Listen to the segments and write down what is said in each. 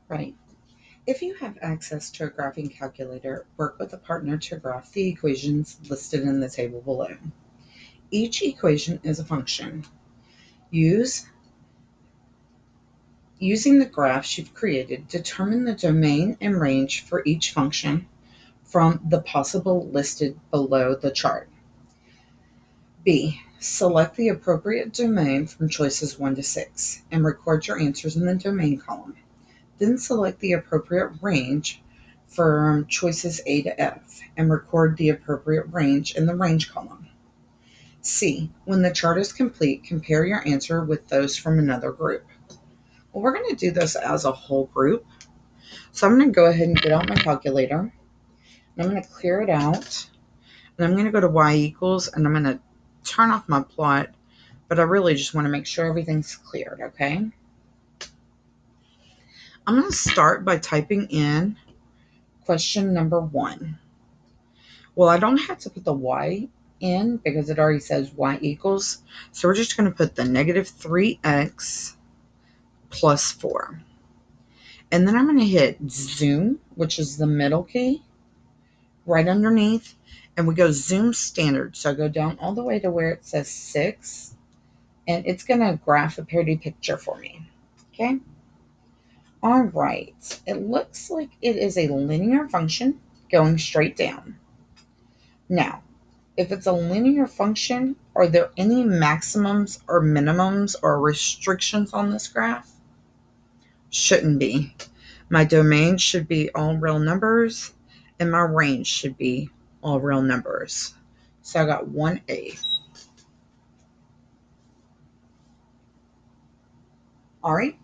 Right. If you have access to a graphing calculator, work with a partner to graph the equations listed in the table below. Each equation is a function. Use Using the graphs you've created, determine the domain and range for each function from the possible listed below the chart. B. Select the appropriate domain from choices 1 to 6 and record your answers in the domain column. Then select the appropriate range from choices A to F and record the appropriate range in the range column. C. When the chart is complete, compare your answer with those from another group. Well, we're going to do this as a whole group. So I'm going to go ahead and get out my calculator. And I'm going to clear it out. And I'm going to go to y equals, and I'm going to turn off my plot. But I really just want to make sure everything's cleared, okay? I'm going to start by typing in question number 1. Well, I don't have to put the y in because it already says y equals. So we're just going to put the negative 3x plus 4. And then I'm going to hit zoom, which is the middle key, right underneath. And we go zoom standard. So I go down all the way to where it says 6. And it's going to graph a pretty picture for me. Okay. All right. It looks like it is a linear function going straight down. Now, if it's a linear function, are there any maximums or minimums or restrictions on this graph? Shouldn't be. My domain should be all real numbers, and my range should be all real numbers. So I got 1A. All right,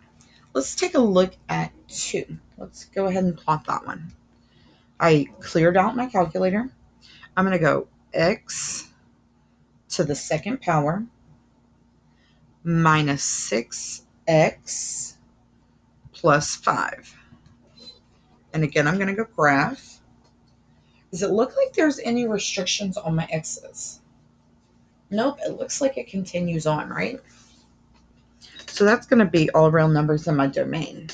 let's take a look at 2. Let's go ahead and plot that one. I cleared out my calculator. I'm going to go x to the second power minus 6x plus 5. And again, I'm going to go graph. Does it look like there's any restrictions on my x's? Nope, it looks like it continues on, right? So that's going to be all real numbers in my domain.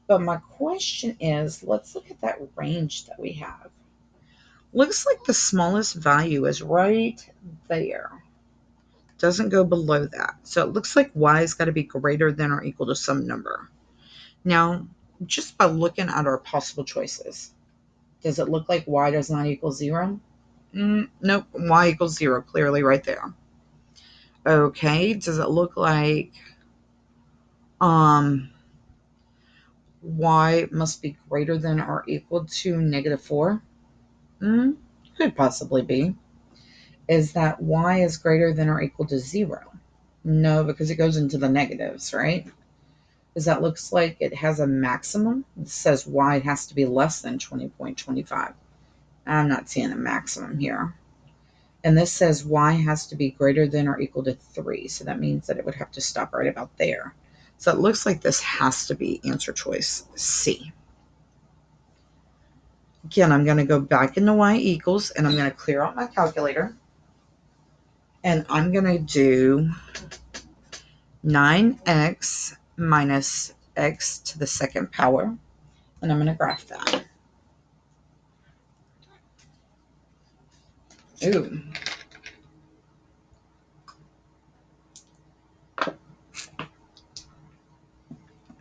But my question is, let's look at that range that we have. Looks like the smallest value is right there. Doesn't go below that. So it looks like y has got to be greater than or equal to some number. Now, just by looking at our possible choices, does it look like y does not equal 0? Nope, y equals 0, clearly right there. Okay, does it look like y must be greater than or equal to negative 4? Could possibly be. Is that y is greater than or equal to 0? No, because it goes into the negatives, right? Because that looks like it has a maximum. It says y has to be less than 20.25. I'm not seeing a maximum here. And this says y has to be greater than or equal to 3. So that means that it would have to stop right about there. So it looks like this has to be answer choice C. Again, I'm going to go back into y equals, and I'm going to clear out my calculator. And I'm going to do 9x minus x to the second power. And I'm going to graph that. Ooh.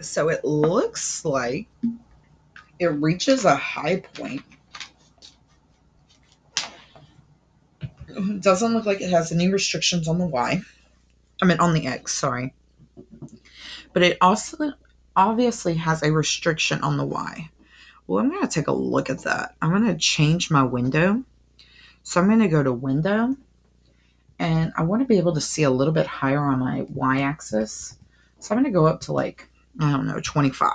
So it looks like it reaches a high point. It doesn't look like it has any restrictions on the y. On the x, sorry. But it also obviously has a restriction on the y. Well, I'm going to take a look at that. I'm going to change my window. So I'm going to go to window, and I want to be able to see a little bit higher on my y-axis. So I'm going to go up to 25.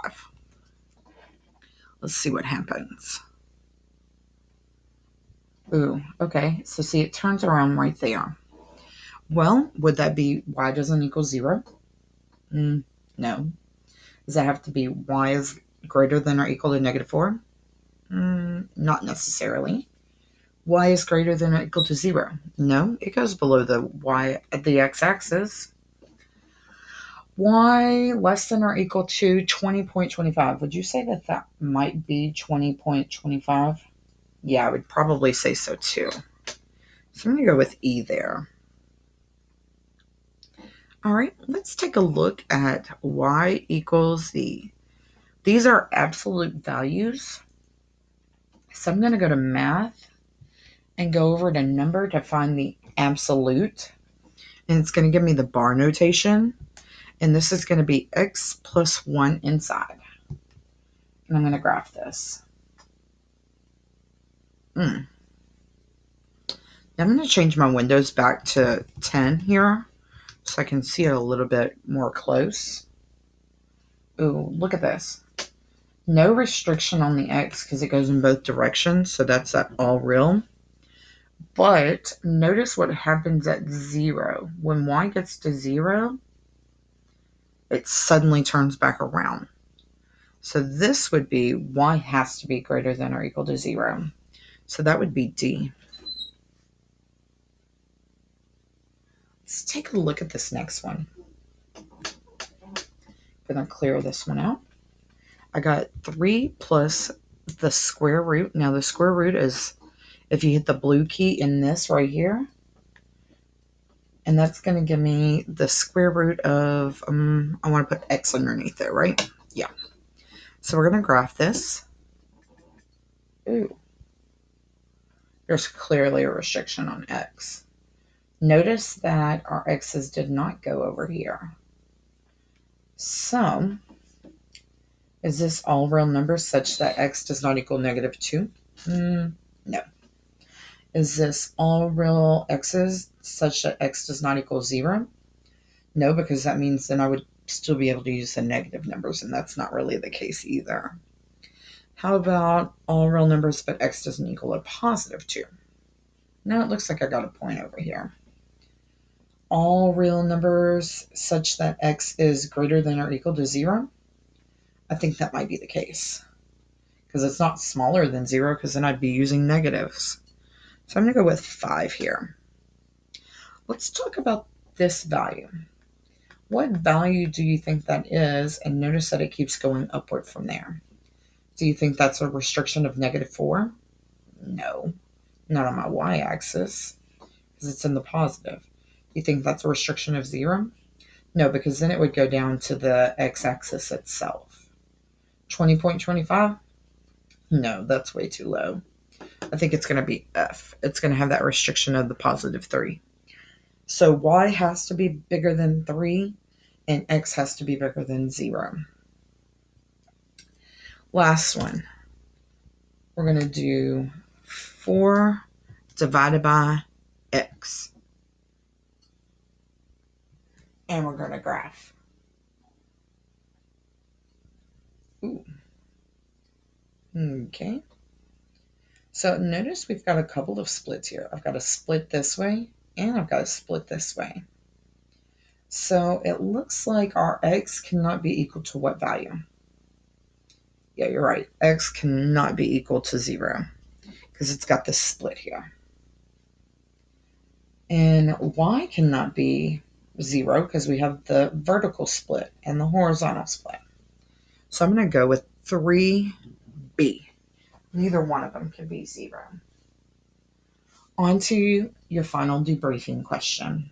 Let's see what happens. Ooh, okay. So see, it turns around right there. Well, would that be y doesn't equal 0? No. Does that have to be y is greater than or equal to negative 4? Not necessarily. Y is greater than or equal to 0? No, it goes below the x-axis. Y less than or equal to 20.25. Would you say that that might be 20.25? Yeah, I would probably say so too. So I'm going to go with E there. All right, let's take a look at Y equals Z. These are absolute values. So I'm going to go to math and go over to number to find the absolute. And it's going to give me the bar notation. And this is going to be x plus 1 inside. And I'm going to graph this. I'm going to change my windows back to 10 here so I can see it a little bit more close. Ooh, look at this. No restriction on the x because it goes in both directions, so that's at all real. But notice what happens at 0. When y gets to 0, it suddenly turns back around. So this would be y has to be greater than or equal to 0. So that would be D. Let's take a look at this next one. I'm going to clear this one out. I got 3 plus the square root. Now the square root is if you hit the blue key in this right here. And that's going to give me the square root of, I want to put x underneath it, right? Yeah. So we're going to graph this. Ooh. There's clearly a restriction on x. Notice that our x's did not go over here. So, is this all real numbers such that x does not equal -2? No. Is this all real x's such that x does not equal 0? No, because that means then I would still be able to use the negative numbers, and that's not really the case either. How about all real numbers but x doesn't equal a +2? Now it looks like I got a point over here. All real numbers such that x is greater than or equal to 0? I think that might be the case. Because it's not smaller than 0, because then I'd be using negatives. So I'm going to go with 5 here. Let's talk about this value. What value do you think that is? And notice that it keeps going upward from there. Do you think that's a restriction of -4? No, not on my y-axis, because it's in the positive. You think that's a restriction of 0? No, because then it would go down to the x-axis itself. 20.25? No, that's way too low. I think it's going to be F. It's going to have that restriction of the +3. So y has to be bigger than 3, and x has to be bigger than 0. Last one. We're going to do 4 divided by x. And we're going to graph. Ooh. Okay. So notice we've got a couple of splits here. I've got a split this way, and I've got a split this way. So it looks like our x cannot be equal to what value? Yeah, you're right. X cannot be equal to 0 because it's got this split here. And y cannot be 0 because we have the vertical split and the horizontal split. So I'm going to go with 3B. Neither one of them can be 0. On to your final debriefing question.